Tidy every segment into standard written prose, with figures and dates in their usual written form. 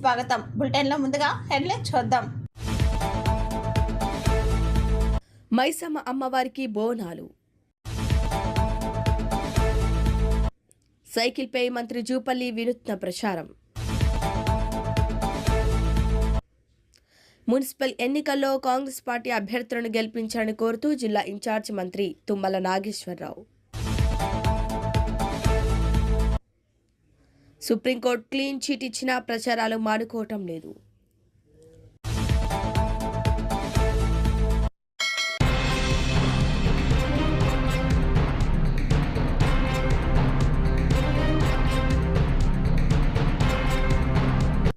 స్వాగతం. బులెటిన్లో ముందుగా హెడ్లైన్ చూద్దాం. మైసమ్మ అమ్మవారికి బోనాలు. సైకిల్పై మంత్రి జూపల్లి వినూత్న ప్రచారం. మున్సిపల్ ఎన్నికల్లో కాంగ్రెస్ పార్టీ అభ్యర్థులను గెలిపించాలని కోరుతూ జిల్లా ఇన్ఛార్జ్ మంత్రి Tummala Nageswara Rao. Supreme court clean chit ఇచ్చినా ప్రచారాలు మానుకోవటం లేదు.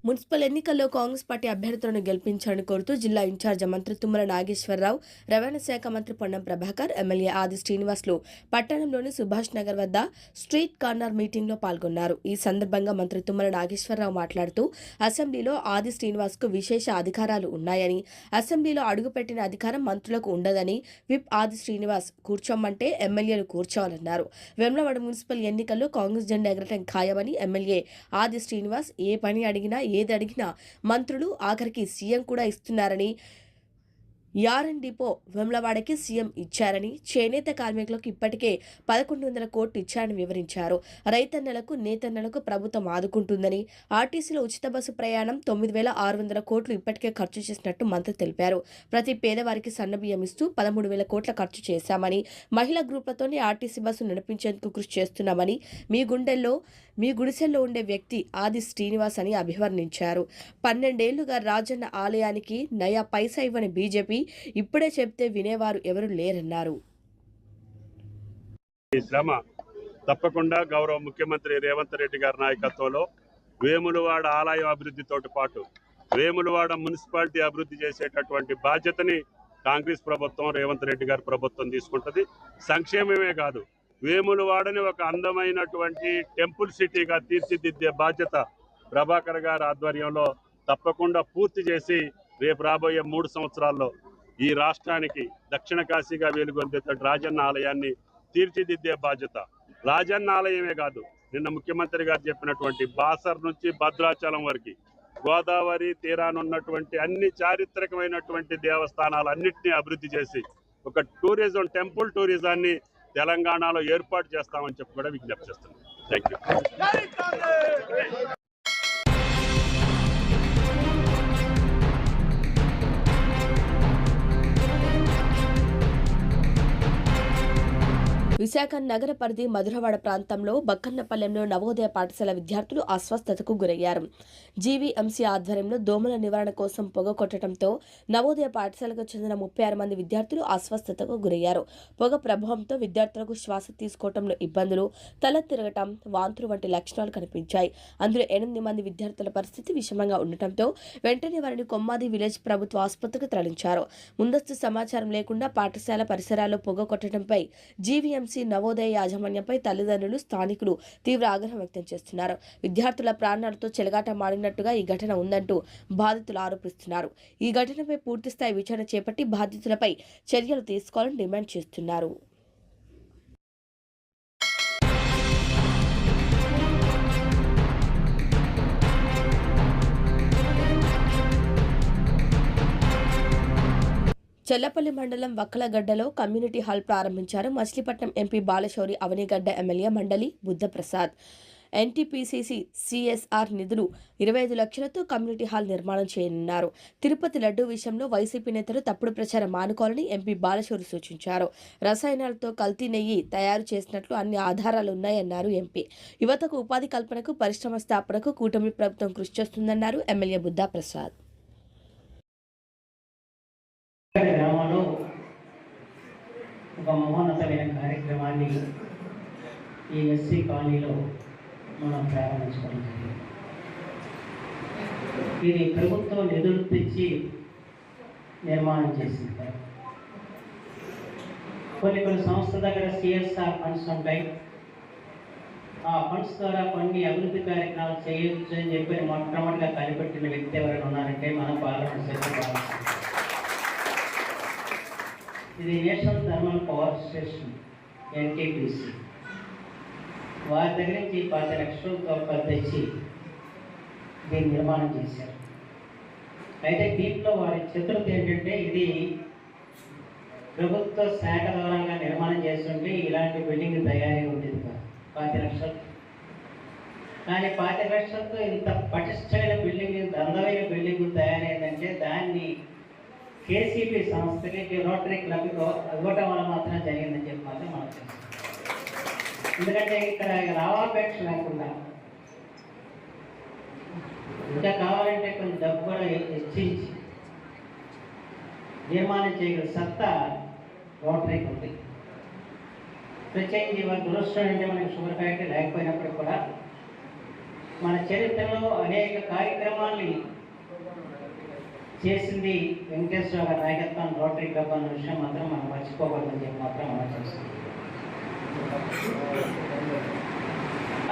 మున్సిపల్ ఎన్నికల్లో కాంగ్రెస్ పార్టీ అభ్యర్థులను గెలిపించాలని కోరుతూ జిల్లా ఇన్ఛార్జ్ మంత్రి తుమ్మల నాగేశ్వరరావు, రవాణా శాఖ మంత్రి పొన్నం ప్రభాకర్, ఎమ్మెల్యే ఆది శ్రీనివాసులు పట్టణంలోని సుభాష్ నగర్ వద్ద స్ట్రీట్ కార్నర్ మీటింగ్లో పాల్గొన్నారు. ఈ సందర్భంగా మంత్రి తుమ్మల నాగేశ్వరరావు మాట్లాడుతూ అసెంబ్లీలో ఆది శ్రీనివాస్కు విశేష అధికారాలు ఉన్నాయని, అసెంబ్లీలో అడుగుపెట్టిన అధికారం మంత్రులకు ఉండదని, విప్ ఆది శ్రీనివాస్ కూర్చోమంటే ఎమ్మెల్యేలు కూర్చోవాలన్నారు. వేములవాడ మున్సిపల్ ఎన్నికల్లో కాంగ్రెస్ జెండా ఎగరటం ఖాయమని ఎమ్మెల్యే ఆది శ్రీనివాస్ ఏ పని అడిగినా ఏది అడిగినా మంత్రులు ఆఖరికి సీఎం కూడా ఇస్తున్నారని, యారన్ డిపో వేములవాడకి సీఎం ఇచ్చారని, చేనేత కార్మికులకు ఇప్పటికే 1100 కోట్లు ఇచ్చారని వివరించారు. రైతన్నలకు నేతన్నలకు ప్రభుత్వం ఆదుకుంటుందని, ఆర్టీసీలో ఉచిత బస్సు ప్రయాణం 9600 కోట్లు ఇప్పటికే ఖర్చు చేసినట్టు మంత్రి తెలిపారు. ప్రతి పేదవారికి సన్నబియ్యం ఇస్తూ 13,000 కోట్ల ఖర్చు చేశామని, మహిళా గ్రూపులతోనే ఆర్టీసీ బస్సు నడిపించేందుకు కృషి చేస్తున్నామని, మీ గుడిసెల్లో ఉండే వ్యక్తి ఆది శ్రీనివాస్ అని అభివర్ణించారు. 12 ఏళ్లుగా రాజన్న ఆలయానికి నయా పైసా ఇవ్వని బీజేపీ ఇప్పుడే చెప్తే వినేవారు ఎవరు లేరన్నారు. శ్రమ తప్పకుండా గౌరవ ముఖ్యమంత్రి రేవంత్ రెడ్డి గారి నాయకత్వంలో వేములవాడ ఆలయం అభివృద్ధితో పాటు వేములవాడ మున్సిపాలిటీ అభివృద్ధి చేసేటటువంటి బాధ్యతని కాంగ్రెస్ ప్రభుత్వం, రేవంత్ రెడ్డి గారి ప్రభుత్వం తీసుకుంటుంది. సంక్షేమమే కాదు, వేములవాడని ఒక అందమైనటువంటి టెంపుల్ సిటీగా తీర్చిదిద్దే బాధ్యత ప్రభాకర్ గారి ఆధ్వర్యంలో తప్పకుండా పూర్తి చేసి రేపు రాబోయే 3 సంవత్సరాల్లో ఈ రాష్ట్రానికి దక్షిణ కాశీగా వెలుగొందేటటువంటి రాజన్న ఆలయాన్ని తీర్చిదిద్దే బాధ్యత. రాజన్న ఆలయమే కాదు, నిన్న ముఖ్యమంత్రి గారు చెప్పినటువంటి బాసర్ నుంచి భద్రాచలం వరకు గోదావరి తీరానున్నటువంటి అన్ని చారిత్రకమైనటువంటి దేవస్థానాలన్నింటినీ అభివృద్ధి చేసి ఒక టూరిజం, టెంపుల్ టూరిజాన్ని తెలంగాణలో ఏర్పాటు చేస్తామని చెప్పి కూడా విజ్ఞప్తి చేస్తున్నాం. Thank you. విశాఖ నగర పరిధి మధురవాడ ప్రాంతంలో బక్కన్నపల్లెంలో నవోదయ పాఠశాల విద్యార్థులు అస్వస్థతకు గురయ్యారు. జీవీఎంసీ ఆధ్వర్యంలో దోమల నివారణ కోసం పొగ కొట్టడంతో నవోదయ పాఠశాలకు చెందిన 36 మంది విద్యార్థులు అస్వస్థతకు గురయ్యారు. పొగ ప్రభావంతో విద్యార్థులకు శ్వాస తీసుకోవడంలో ఇబ్బందులు, తల తిరగటం, వాంతులు వంటి లక్షణాలు కనిపించాయి. అందులో 8 మంది విద్యార్థుల పరిస్థితి విషమంగా ఉండటంతో వెంటనే వారిని కొమ్మాది విలేజ్ ప్రభుత్వ ఆసుపత్రికి తరలించారు. ముందస్తు సమాచారం లేకుండా పాఠశాల పరిసరాల్లో పొగ కొట్టడంపై జీవీఎంసీ నవోదయ యాజమాన్యంపై తల్లిదండ్రులు, స్థానికులు తీవ్ర ఆగ్రహం వ్యక్తం చేస్తున్నారు. విద్యార్థుల ప్రాణాలతో చెలగాటమాడినట్టుగా ఈ ఘటన ఉందంటూ బాధితులు ఆరోపిస్తున్నారు. ఈ ఘటనపై పూర్తిస్థాయి విచారణ చేపట్టి బాధితులపై చర్యలు తీసుకోవాలని డిమాండ్ చేస్తున్నారు. చెల్లపల్లి మండలం వక్కలగడ్డలో కమ్యూనిటీ హాల్ ప్రారంభించారు. మచిలీపట్నం ఎంపీ బాలశౌరి, అవనిగడ్డ ఎమ్మెల్యే మండలి బుద్ధప్రసాద్. ఎన్టీపీసీసీ సిఎస్ఆర్ నిధులు 25 లక్షలతో కమ్యూనిటీ హాల్ నిర్మాణం చేయనున్నారు. తిరుపతి లడ్డూ విషయంలో వైసీపీ నేతలు తప్పుడు ప్రచారం మానుకోవాలని ఎంపీ బాలశౌరి సూచించారు. రసాయనాలతో కల్తీ నెయ్యి తయారు చేసినట్లు అన్ని ఆధారాలు ఉన్నాయన్నారు ఎంపీ. యువతకు ఉపాధి కల్పనకు, పరిశ్రమ స్థాపనకు కూటమి ప్రభుత్వం కృషి చేస్తుందన్నారు ఎమ్మెల్యే బుద్ధప్రసాద్. గ్రామంలో ఒక మహోన్నతమైన కార్యక్రమాన్ని ఈ ఎస్సీ కాలనీలో మనం ప్రారంభించుకోవడం జరిగింది. ఇది ప్రభుత్వం నిధులు తెచ్చి నిర్మాణం చేసింది. కొన్ని సంస్థల దగ్గర సిఎస్ఆర్ ఫండ్స్ ఉంటాయి. ఆ ఫండ్స్ ద్వారా కొన్ని అభివృద్ధి కార్యక్రమాలు చేయొచ్చు అని చెప్పి మొట్టమొదటిగా కనిపెట్టిన వ్యక్తి ఎవరైనా ఉన్నారంటే మన పార్లమెంట్ సభ్యులు. ఇది national thermal power station NTPC. వారి దగ్గర నుంచి 10 లక్షలతో తెచ్చి దీన్ని నిర్మాణం చేశారు. అయితే దీంట్లో వారి చతురత ఏంటంటే, ఇది ప్రభుత్వ శాఖ ద్వారాగా నిర్మాణం చేస్తుంటే ఇలాంటి బిల్డింగ్ తయారీ ఉండేది కాదు. 25 లక్షలు. కానీ 25 లక్షలతో ఇంత పటిష్టమైన బిల్డింగ్, ఇంత అందమైన బిల్డింగ్ తయారైందంటే దాన్ని కేసీపీ సంస్థకి, రోటరీ క్లబ్కి ఇవ్వటం వల్ల మాత్రం జరిగిందని చెప్పి మాత్రం మనకు తెలుసు. ఎందుకంటే ఇక్కడ లాభాపేక్ష లేకుండా ఇంకా కావాలంటే కొంచెం డబ్బు కూడా హెచ్చించి నిర్మాణం చేయగల సత్తా రోటరీకి ఉంది. ప్రత్యేకించి మన దురదృష్టం అంటే మనకి షుగర్ ఫ్యాక్టరీ లేకపోయినప్పుడు కూడా మన చరిత్రలో అనేక కార్యక్రమాల్ని చేసింది వెంకటేశ్వర గారి నాయకత్వం రోటరీ క్లబ్ అన్న విషయం మాత్రం మనం మర్చిపోకూడదని చెప్పి మాత్రం మనం చేస్తాం.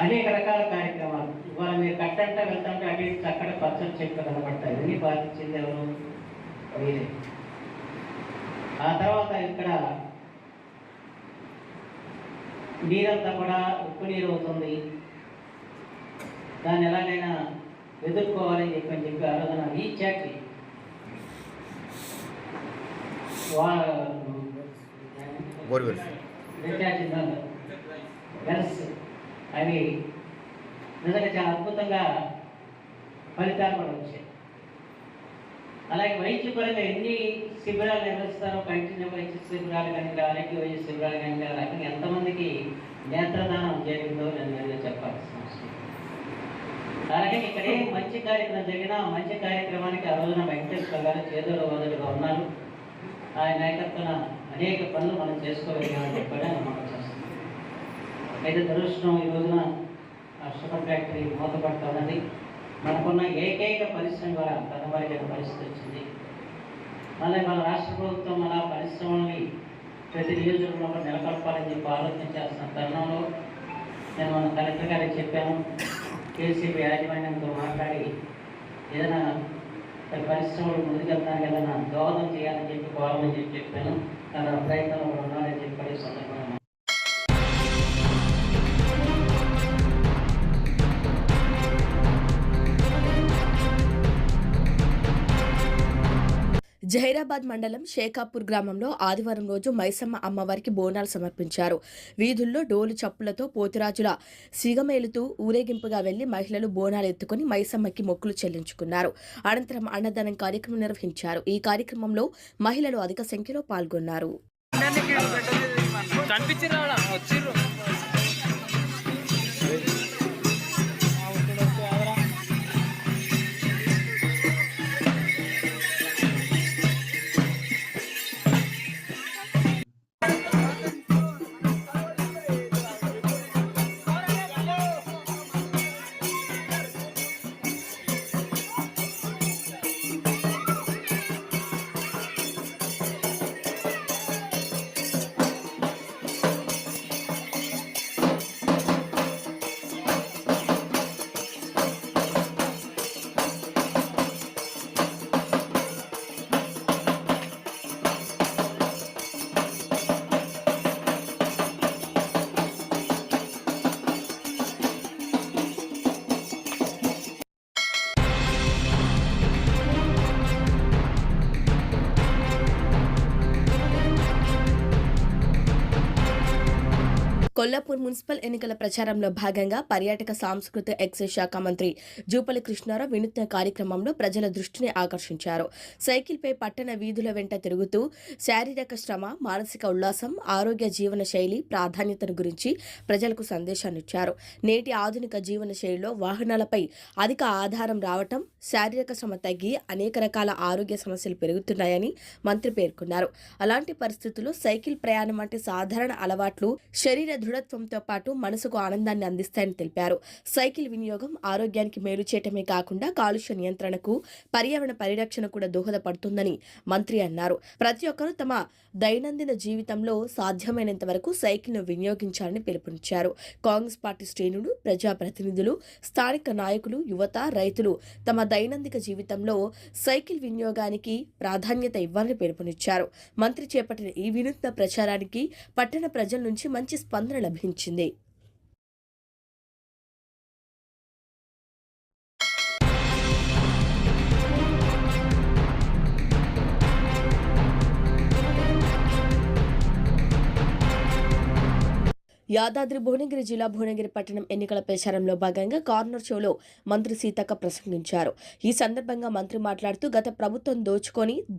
అనేక రకాల కార్యక్రమాలు ఇవాళ మీరు కట్టంటే వెళ్తుంటే అటు ఇటు అక్కడ పచ్చని చెట్లు కనబడతాయి. ఇవన్నీ బాధించింది ఎవరు? వీరే. ఆ తర్వాత ఇక్కడ నీరంతా కూడా ఉప్పు నీరు అవుతుంది, దాన్ని ఎలాగైనా ఎదుర్కోవాలని చెప్పి ఆలోచన రీఛార్జ్ వెల్స్ అవి నిజంగా చాలా అద్భుతంగా ఫలితాలు కూడా వచ్చాయి. అలాగే వైద్యపరంగా ఎన్ని శిబిరాలు నిర్వహిస్తారో, కంటిన్యూ వైద్య శిబిరాలు కానీ, ఆరోగ్య వైద్య శిబిరాలు కానీ, రకంగా ఎంతమందికి నేత్రదానం జరిగిందో నేను చెప్పాల్సిన అవసరం. అలాగే ఇక్కడ ఏ మంచి కార్యక్రమం జరిగినా ఆ మంచి కార్యక్రమానికి ఆ రోజున వెంకటేశ్వర గారు చేదోడు వదలుగా ఉన్నారు. ఆయన నాయకత్వాన అనేక పనులు మనం చేసుకోగలిగామని చెప్పి మనం చేస్తున్నాం. అయితే దురదృష్టం ఈ రోజున షుగర్ ఫ్యాక్టరీ మూతపడుతూ ఉన్నది. మనకున్న ఏకైక పరిశ్రమ ద్వారా కనుమరుగైన పరిస్థితి వచ్చింది. మళ్ళీ మన రాష్ట్ర ప్రభుత్వం మన పరిశ్రమల్ని ప్రతి నియోజకవర్గంలో నెలకొల్పాలని చెప్పి ఆలోచన చేస్తున్న తరుణంలో నేను మన కలెక్టర్ గారికి చెప్పాను, కేసీపీ యాజమాన్యంతో మాట్లాడి ఏదైనా పరిశ్రమలు ముందుకెళ్తానికి ఏదైనా దోహదం చేయాలని చెప్పి కోరమని చెప్పాను. తన ప్రయత్నంలో కూడా ఉన్నారని చెప్పి సందర్భంగా జహీరాబాద్ మండలం షేకాపూర్ గ్రామంలో ఆదివారం రోజు మైసమ్మ అమ్మవారికి బోనాలు సమర్పించారు. వీధుల్లో డోలు చప్పులతో పోతురాజుల సిగమేలుతూ ఊరేగింపుగా వెళ్లి మహిళలు బోనాలు ఎత్తుకుని మైసమ్మకి మొక్కులు చెల్లించుకున్నారు. అనంతరం అన్నదానం కార్యక్రమం నిర్వహించారు. ఈ కార్యక్రమంలో మహిళలు అధిక సంఖ్యలో పాల్గొన్నారు. కొల్లాపూర్ మున్సిపల్ ఎన్నికల ప్రచారంలో భాగంగా పర్యాటక సాంస్కృతిక ఎక్సైజ్ శాఖ మంత్రి జూపల్లి కృష్ణారావు వినూత్న కార్యక్రమంలో ప్రజల దృష్టిని ఆకర్షించారు. సైకిల్పై పట్టణ వీధుల వెంట తిరుగుతూ శారీరక శ్రమ, మానసిక ఉల్లాసం, ఆరోగ్య జీవన శైలి ప్రాధాన్యతను గురించి ప్రజలకు సందేశాన్నిచ్చారు. నేటి ఆధునిక జీవన శైలిలో వాహనాలపై అధిక ఆధారం రావటం, శారీరక శ్రమ తగ్గి అనేక రకాల ఆరోగ్య సమస్యలు పెరుగుతున్నాయని మంత్రి పేర్కొన్నారు. అలాంటి పరిస్థితుల్లో సైకిల్ ప్రయాణం వంటి సాధారణ అలవాట్లు శరీర దృఢత్వంతో పాటు మనసుకు ఆనందాన్ని అందిస్తాయని తెలిపారు. సైకిల్ వినియోగం ఆరోగ్యానికి మేలు చేయటమే కాకుండా కాలుష్య నియంత్రణకు, పర్యావరణ పరిరక్షణ కూడా దోహదపడుతుందని మంత్రి అన్నారు. ప్రతి ఒక్కరూ తమ దైనందిన జీవితంలో సాధ్యమైనంత వరకు సైకిల్ను వినియోగించాలని పిలుపునిచ్చారు. కాంగ్రెస్ పార్టీ శ్రేణులు, ప్రజాప్రతినిధులు, స్థానిక నాయకులు, యువత, రైతులు తమ దైనందిక జీవితంలో సైకిల్ వినియోగానికి ప్రాధాన్యత ఇవ్వాలని పిలుపునిచ్చారు. మంత్రి చేపట్టిన ఈ వినూత్న ప్రచారానికి పట్టణ ప్రజల నుంచి మంచి స్పందన లభించింది. యాదాద్రి భువనగిరి జిల్లా భువనగిరి పట్టణం ఎన్నికల ప్రచారంలో భాగంగా కార్నర్ షోలో మంత్రి సీతక్క ప్రసంగించారు. ఈ సందర్భంగా మంత్రి మాట్లాడుతూ గత ప్రభుత్వం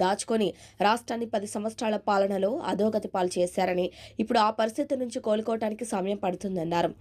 దాచుకొని రాష్ట్రాన్ని 10 సంవత్సరాల పాలనలో అధోగతి పాలు చేశారని, ఇప్పుడు ఆ పరిస్థితి నుంచి కోలుకోవడానికి సమయం పడుతుందన్నారు.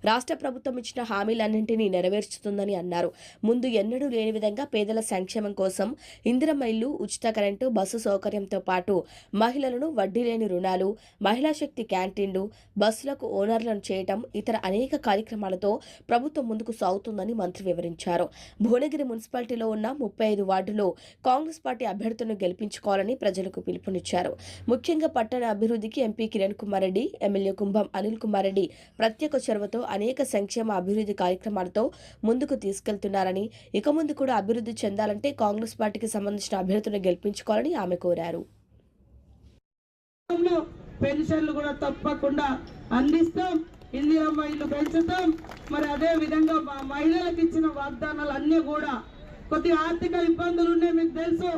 రాష్ట్ర ప్రభుత్వం ఇచ్చిన హామీలన్నింటినీ నెరవేర్చుతుందని అన్నారు. ముందు ఎన్నడూ లేని విధంగా పేదల సంక్షేమం కోసం ఇందిరమ్మ ఇల్లు, ఉచిత కరెంటు, బస్సు సౌకర్యంతో పాటు మహిళలను వడ్డీ లేని రుణాలు, మహిళా శక్తి క్యాంటీన్లు, బస్సులకు ఓనర్లను చేయటం, ఇతర అనేక కార్యక్రమాలతో ప్రభుత్వం ముందుకు సాగుతుందని మంత్రి వివరించారు. భువనగిరి మున్సిపాలిటీలో ఉన్న 35 వార్డులో కాంగ్రెస్ పార్టీ అభ్యర్థులను గెలిపించుకోవాలని ప్రజలకు పిలుపునిచ్చారు. ముఖ్యంగా పట్టణ అభివృద్ధికి ఎంపీ కిరణ్ కుమార్ రెడ్డి, ఎమ్మెల్యే కుంభం అనిల్ కుమార్ రెడ్డి ప్రత్యేక చొరవతో అనేక సంక్షేమ అభివృద్ధి కార్యక్రమాలతో ముందుకు తీసుకెళ్తున్నారని, ఇక ముందు కూడా అభివృద్ధి చెందాలంటే కాంగ్రెస్ పార్టీకి సంబంధించిన అభ్యర్థులను గెలిపించుకోవాలని ఆమె కోరారు. పెన్షన్లు కూడా తప్పకుండా అందిస్తాం, ఇందిరమ్మ ఇల్లు పెంచుతాం. మరి అదే విధంగా మా మహిళలకు ఇచ్చిన వాగ్దానాలు అన్నీ కూడా కొద్ది ఆర్థిక ఇబ్బందులు ఉన్నాయి, మీకు తెలుసు.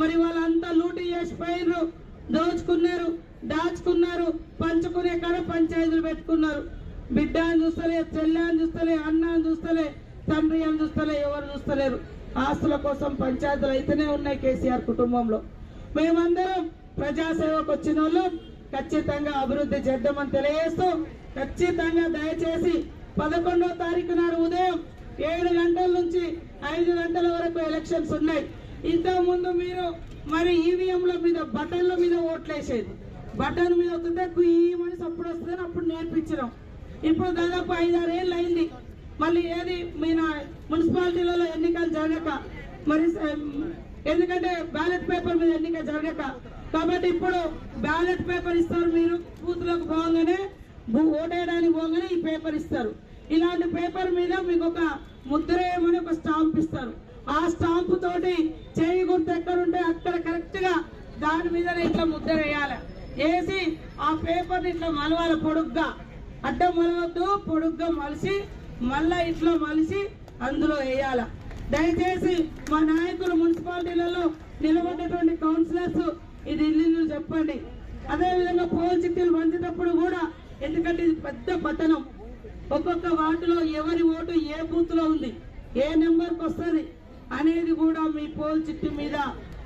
మరి వాళ్ళంతా లూటీ చేసి పోయినరు, దోచుకున్నారు, దాచుకున్నారు, పంచుకునే కాడ పంచాయతీలు పెట్టుకున్నారు. బిడ్డ అని చూస్తలే, చెల్లె అని చూస్తలే, అన్న అని చూస్తలే, తండ్రి అని చూస్తలే, ఎవరు చూస్తలేరు. ఆస్తుల కోసం పంచాయతీలు అయితేనే ఉన్నాయి కేసీఆర్ కుటుంబంలో. మేమందరం ప్రజాసేవకు వచ్చిన వాళ్ళు ఖచ్చితంగా అభివృద్ధి చేద్దామని తెలియజేస్తూ, ఖచ్చితంగా దయచేసి 11వ తారీఖు నాడు ఉదయం 7 గంటల నుంచి 5 గంటల వరకు ఎలక్షన్స్ ఉన్నాయి. ఇంతకుముందు మీరు మరి ఈవీఎంల మీద, బటన్ల మీద ఓట్లేసేది. బటన్ మీద వస్తుంటే కుయ్యమని అప్పుడు వస్తుందని అప్పుడు నేర్పించడం. ఇప్పుడు దాదాపు 5-6 ఏళ్ళు అయింది. మళ్ళీ ఏది మీ మున్సిపాలిటీలలో ఎన్నికలు జరగక, మరి ఎందుకంటే బ్యాలెట్ పేపర్ మీద ఎన్నిక జరగక, కాబట్టి ఇప్పుడు బ్యాలెట్ పేపర్ ఇస్తారు. మీరు బూత్లకు పోగానే, ఓటేయడానికి పోగానే ఈ పేపర్ ఇస్తారు. ఇలాంటి పేపర్ మీద మీకు ఒక ముద్ర ఏమని ఒక స్టాంప్ ఇస్తారు. ఆ స్టాంపు తోటి చేయి గుర్తు ఎక్కడ ఉంటే అక్కడ కరెక్ట్ గా దాని మీద ఇట్లా ముద్ర వేయాలి. వేసి ఆ పేపర్ని ఇట్లా మలవాలి, పొడుగ్గా, అడ్డం మలవద్దు, పొడుగ్గా మలిసి మళ్ళా ఇట్లా మలిసి అందులో వేయాల. దయచేసి మా నాయకులు మున్సిపాలిటీలలో నిలబడ్డటువంటి కౌన్సిలర్స్ ఇది ఇల్లు చెప్పండి. అదేవిధంగా పోల్ చిట్టీలు పంచేటప్పుడు కూడా, ఎందుకంటే ఇది పెద్ద పట్టణం, ఒక్కొక్క వార్డులో ఎవరి ఓటు ఏ బూత్ లో ఉంది, ఏ నెంబర్కి వస్తుంది అనేది కూడా మీ పోల్ చిట్టి మీద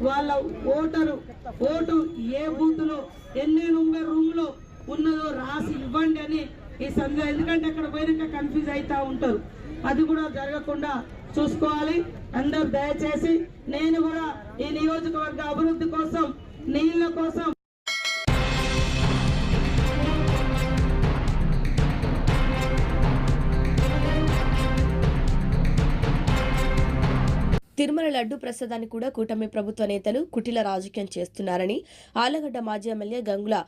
వాళ్ళ ఓటు ఏ బూత్ లో ఎన్ని నెంబర్ రూమ్ లో ఉన్నదో రాసి ఇవ్వండి అని ఈ సందర్భంగా, ఎందుకంటే అక్కడ పోయినాక కన్ఫ్యూజ్ అవుతా ఉంటారు. అది కూడా జరగకుండా చూసుకోవాలి. అందరూ దయచేసి, నేను కూడా ఈ నియోజకవర్గ అభివృద్ధి కోసం, నీళ్ల కోసం తిరుమల లడ్డు ప్రసాదాన్ని కూడా కూటమి ప్రభుత్వ నేతలు కుటిల రాజకీయం చేస్తున్నారని ఆళ్లగడ్డ మాజీ ఎమ్మెల్యే గంగుల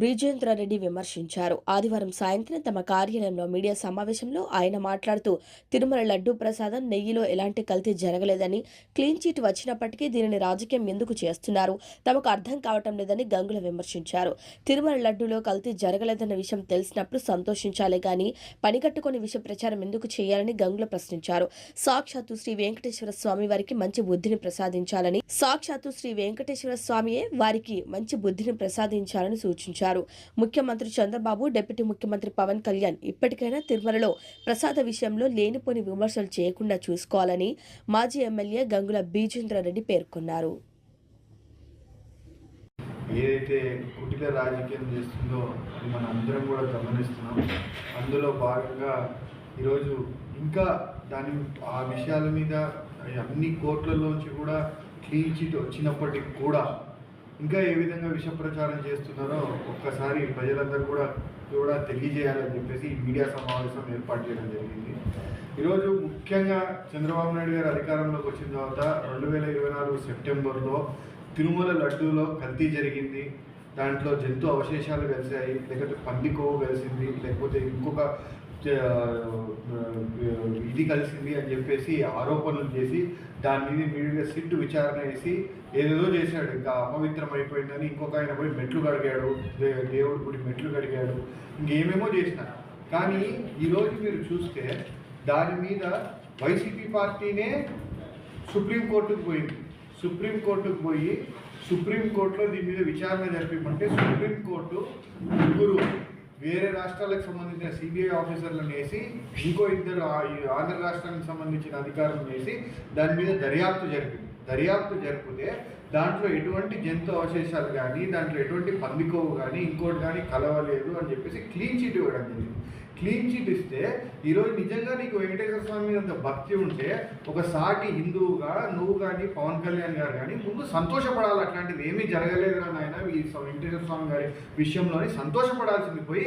బ్రిజేంద్రారెడ్డి విమర్శించారు. ఆదివారం సాయంత్రం తమ కార్యాలయంలో మీడియా సమావేశంలో ఆయన మాట్లాడుతూ, తిరుమల లడ్డూ ప్రసాదం నెయ్యిలో ఎలాంటి కల్తీ జరగలేదని, క్లీన్ చిట్ వచ్చినప్పటికీ దీనిని రాజకీయం ఎందుకు చేస్తున్నారు, తమకు అర్థం కావటం లేదని గంగుల విమర్శించారు. తిరుమల లడ్డూలో కల్తీ జరగలేదన్న విషయం తెలిసినప్పుడు సంతోషించాలే గాని పనిగట్టుకుని విష ప్రచారం ఎందుకు చేయాలని గంగుల ప్రశ్నించారు. సాక్షాత్తు శ్రీ వెంకటేశ్వర స్వామి వారికి మంచి బుద్ధిని ప్రసాదించాలని, వారికి మంచి బుద్ధిని ప్రసాదించాలని సూచించారు. ముఖ్యమంత్రి చంద్రబాబు, డిప్యూటీ ముఖ్యమంత్రి పవన్ కళ్యాణ్ ఇప్పటికైనా తిరుమలలో ప్రసాద విషయంలో లేనిపోని విమర్శలు చేయకుండా చూసుకోవాలని మాజీ ఎమ్మెల్యే గంగుల బీజేంద్రారెడ్డి పేర్కొన్నారు. ఏదైతే కుటిల రాజకీయం చేస్తుందో అది మన అందరం కూడా గమనిస్తున్నాం. అందులో భాగంగా ఈరోజు ఇంకా ఆ విషయాల మీద అన్ని కోర్టులలోంచి కూడా క్లీన్ చిట్ వచ్చినప్పటికి కూడా ఇంకా ఏ విధంగా విష ప్రచారం చేస్తున్నారో ఒక్కసారి ప్రజలందరూ కూడా తెలియజేయాలని చెప్పేసి ఈ మీడియా సమావేశం ఏర్పాటు చేయడం జరిగింది. ఈరోజు ముఖ్యంగా చంద్రబాబు నాయుడు గారు అధికారంలోకి వచ్చిన తర్వాత 2024 సెప్టెంబర్లో తిరుమల లడ్డూలో కల్తీ జరిగింది. దాంట్లో జంతు అవశేషాలు కలిసాయి, లేకపోతే పంది కొవ్వు కలిసింది, లేకపోతే ఇంకొక ఇది కలిసింది అని చెప్పేసి ఆరోపణలు చేసి దాని మీద మీడియా సిట్ విచారణ చేసి ఏదేదో చేశాడు. ఇంకా అపవిత్రం అయిపోయిందని ఇంకొక ఆయన పోయి మెట్లు కడిగాడు, దేవుడి గుడి మెట్లు కడిగాడు, ఇంకేమేమో చేసినారు. కానీ ఈరోజు మీరు చూస్తే దాని మీద వైసీపీ పార్టీనే సుప్రీంకోర్టుకు పోయింది. సుప్రీంకోర్టులో దీని మీద విచారణ జరిపిమంటే సుప్రీంకోర్టు 3 వేరే రాష్ట్రాలకు సంబంధించిన సిబిఐ ఆఫీసర్లను వేసి ఇంకో ఇద్దరు ఆంధ్ర రాష్ట్రానికి సంబంధించిన అధికారులను వేసి దాని మీద దర్యాప్తు జరిపితే దాంట్లో ఎటువంటి జంతు అవశేషాలు కానీ దాంట్లో ఎటువంటి పందికోవు కానీ ఇంకోటి కానీ కలవలేదు అని చెప్పేసి క్లీన్ చిట్ ఇవ్వడం జరిగింది. క్లీన్ చిట్ ఇస్తే ఈరోజు నిజంగా నీకు వెంకటేశ్వర స్వామి మీద అంత భక్తి ఉంటే ఒక సాటి హిందువుగా నువ్వు కానీ పవన్ కళ్యాణ్ గారు కానీ ముందు సంతోషపడాలి. అట్లాంటిది ఏమీ జరగలేదు అని ఆయన ఈ వెంకటేశ్వర స్వామి గారి విషయంలోని సంతోషపడాల్సింది పోయి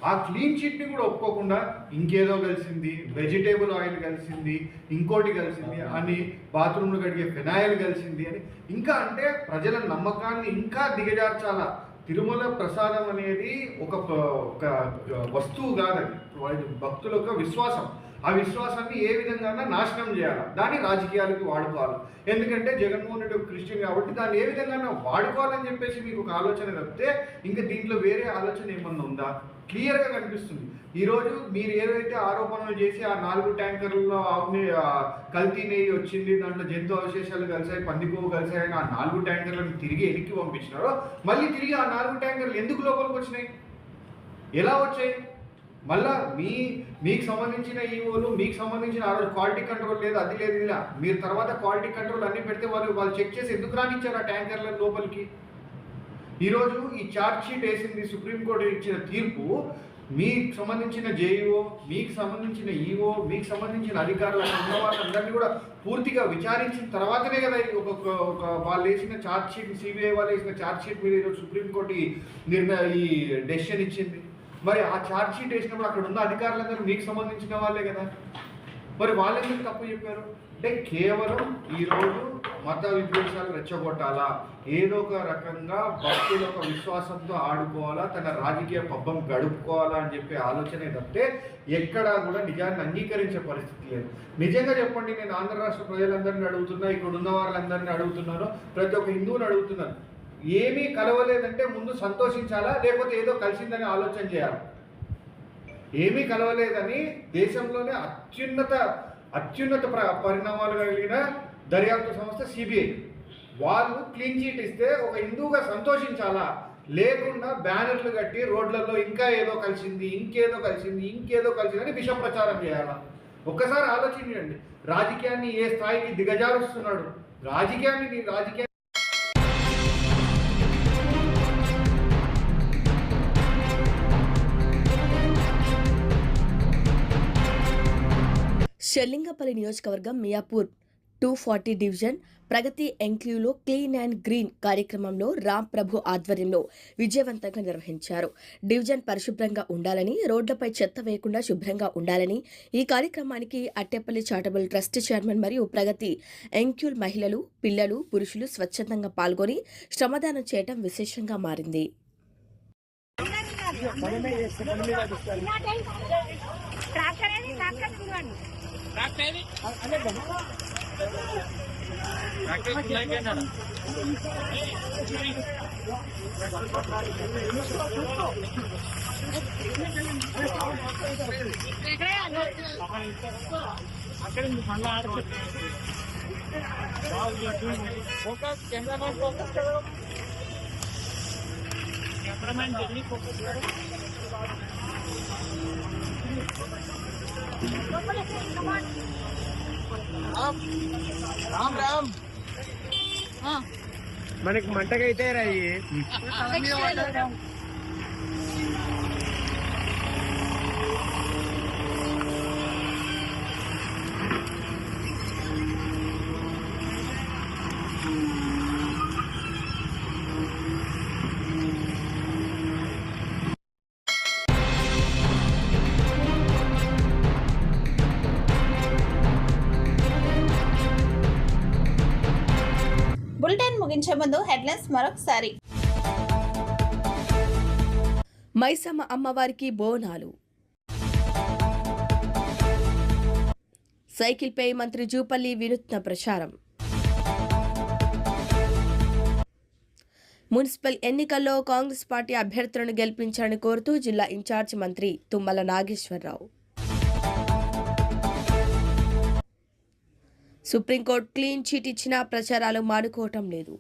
ఆ క్లీన్ చిట్ని కూడా ఒప్పుకోకుండా ఇంకేదో కలిసింది, వెజిటేబుల్ ఆయిల్ కలిసింది, ఇంకోటి కలిసింది అని, బాత్రూమ్లు కడిగే ఫినాయిల్ కలిసింది అని, ఇంకా అంటే ప్రజల నమ్మకాన్ని ఇంకా దిగజార్చాలా. తిరుమల ప్రసాదం అనేది ఒక వస్తువు కాదని వాళ్ళ భక్తుల యొక్క విశ్వాసం. ఆ విశ్వాసాన్ని ఏ విధంగా నాశనం చేయాలి, దాన్ని రాజకీయాలకు వాడుకోవాలి. ఎందుకంటే జగన్మోహన్ రెడ్డి ఒక క్రిస్టియన్ కాబట్టి దాన్ని ఏ విధంగా వాడుకోవాలని చెప్పేసి మీకు ఒక ఆలోచన తప్పితే ఇంకా దీంట్లో వేరే ఆలోచన ఏమన్నా ఉందా? క్లియర్గా కనిపిస్తుంది. ఈరోజు మీరు ఏదైతే ఆరోపణలు చేసి ఆ 4 ట్యాంకర్లలో కల్తీ నెయ్యి వచ్చింది, దాంట్లో జంతు అవశేషాలు కలిసాయి, పందికోవు కలిసాయని ఆ 4 ట్యాంకర్లను తిరిగి వెనక్కి పంపించినారో మళ్ళీ తిరిగి ఆ 4 ట్యాంకర్లు ఎందుకు లోపలికి వచ్చినాయి, ఎలా వచ్చాయి? మళ్ళా మీకు సంబంధించిన ఈవోలు, మీకు సంబంధించిన ఆ రోజు క్వాలిటీ కంట్రోల్ లేదు, అది లేదు, ఇలా మీరు తర్వాత క్వాలిటీ కంట్రోల్ అన్ని పెడితే వాళ్ళు చెక్ చేసి ఎందుకు రానిచ్చారు ఆ ట్యాంకర్ల లోపలికి? ఈరోజు ఈ ఛార్జ్ షీట్ వేసింది సుప్రీంకోర్టు ఇచ్చిన తీర్పు మీకు సంబంధించిన జేఈఓ, మీకు సంబంధించిన ఈఓ, మీకు సంబంధించిన అధికారులు ఉన్న వాళ్ళందరినీ కూడా పూర్తిగా విచారించిన తర్వాతనే కదా ఒక వాళ్ళు వేసిన ఛార్జ్ షీట్, సిబిఐ వాళ్ళు వేసిన ఛార్జ్ షీట్ మీద ఈరోజు సుప్రీంకోర్టు ఈ డెసిషన్ ఇచ్చింది. మరి ఆ ఛార్జ్ షీట్ వేసినప్పుడు అక్కడ ఉన్న అధికారులందరూ మీకు సంబంధించిన వాళ్ళే కదా, మరి వాళ్ళు ఎందుకు తప్పు చెప్పారు? అంటే కేవలం ఈరోజు మత విద్వేషాలు రెచ్చగొట్టాలా, ఏదో ఒక రకంగా భక్తుల యొక్క విశ్వాసంతో ఆడుకోవాలా, తన రాజకీయ పబ్బం గడుపుకోవాలా అని చెప్పే ఆలోచనే తప్పితే ఎక్కడా కూడా నిజాన్ని అంగీకరించే పరిస్థితి లేదు. నిజంగా చెప్పండి, నేను ఆంధ్ర రాష్ట్ర ప్రజలందరినీ అడుగుతున్నా, ఇక్కడ ఉన్న వాళ్ళందరినీ అడుగుతున్నాను, ప్రతి ఒక్క హిందువుని అడుగుతున్నాను, ఏమీ కలవలేదంటే ముందు సంతోషించాలా, లేకపోతే ఏదో కలిసిందని ఆలోచన చేయాలి? ఏమీ కలవలేదని దేశంలోనే అత్యున్నత పరిణామాలు కలిగిన దర్యాప్తు సంస్థ సిబిఐ వాళ్ళు క్లీన్ చీట్ ఇస్తే ఒక హిందువుగా సంతోషించాలా, లేకుండా బ్యానర్లు కట్టి రోడ్లలో ఇంకా ఏదో కలిసింది, ఇంకేదో కలిసిందని విష ప్రచారం చేయాలా? ఒక్కసారి ఆలోచించండి, రాజకీయాన్ని ఏ స్థాయికి దిగజారుస్తున్నాడు. రాజకీయాన్ని షెల్లింగపల్లి నియోజకవర్గం మియాపూర్ 240 డివిజన్ ప్రగతి ఎంక్లీవ్లో క్లీన్ అండ్ గ్రీన్ కార్యక్రమంలో రామ్ ప్రభు ఆధ్వర్యంలో విజయవంతంగా నిర్వహించారు. డివిజన్ పరిశుభ్రంగా ఉండాలని, రోడ్లపై చెత్త వేయకుండా శుభ్రంగా ఉండాలని ఈ కార్యక్రమానికి అట్టేపల్లి చారిటబుల్ ట్రస్ట్ చైర్మన్ మరియు ప్రగతి ఎంక్యూల్ మహిళలు, పిల్లలు, పురుషులు స్వచ్ఛందంగా పాల్గొని శ్రమదానం చేయడం విశేషంగా మారింది. మనకి మంటకైతే రాయి బులెటిన్ ముగించే ముందు హెడ్లైన్స్ మరొకసారి. మైసమ్మ అమ్మవారికి బోనాలు. సైకిల్పై మంత్రి జూపల్లి వినూత్న ప్రచారం. మున్సిపల్ ఎన్నికల్లో కాంగ్రెస్ పార్టీ అభ్యర్థులను గెలిపించాలని కోరుతూ జిల్లా ఇన్ఛార్జి మంత్రి Tummala Nageswara Rao. Supreme court clean chit ఇచ్చినా ప్రచారాలు మానుకోవటం లేదు.